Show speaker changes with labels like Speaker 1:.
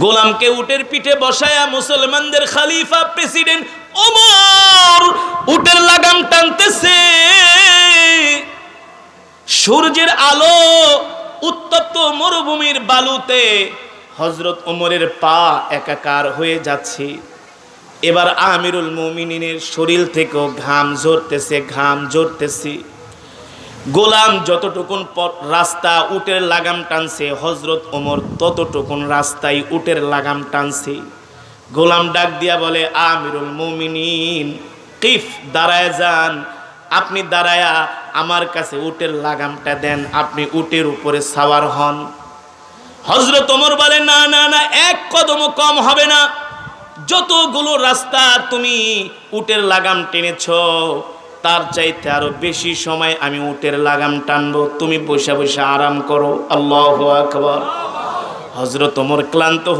Speaker 1: গোলামকে উটের পিঠে বসায়া মুসলমানদের খলিফা প্রেসিডেন্ট ওমর উটের লাগাম টানতেছে। সূর্যের আলো উত্তপ্ত মরুভূমির বালুতে হযরত ওমরের পা একাকার হয়ে যাচ্ছে। এবার আমিরুল মুমিনিনের শরীর থেকেও ঘাম ঝরতেছে। গোলাম যতটুকুন রাস্তা উটের লাগাম টানছে, হযরত ওমর ততটুকুন রাস্তায় উটের লাগাম টানছে। গোলাম ডাক দিয়া বলে, আমিরুল মুমিনিন কিফ, দাঁড়ায় যান, আপনি দাঁড়ায়া আমার কাছে উটের লাগামটা দেন, আপনি উটের উপরে সাওয়ার হন। হযরত ওমর বলে, না না না, এক কদমও কম হবে না, যতগুলো রাস্তা তুমি উটের লাগাম টেনেছো তার চাইতে আরো বেশি সময় আমি উটের লাগাম টানবো, তুমি বসে বসে আরাম করো। আল্লাহু আকবার। হযরত ওমর ক্লান্ত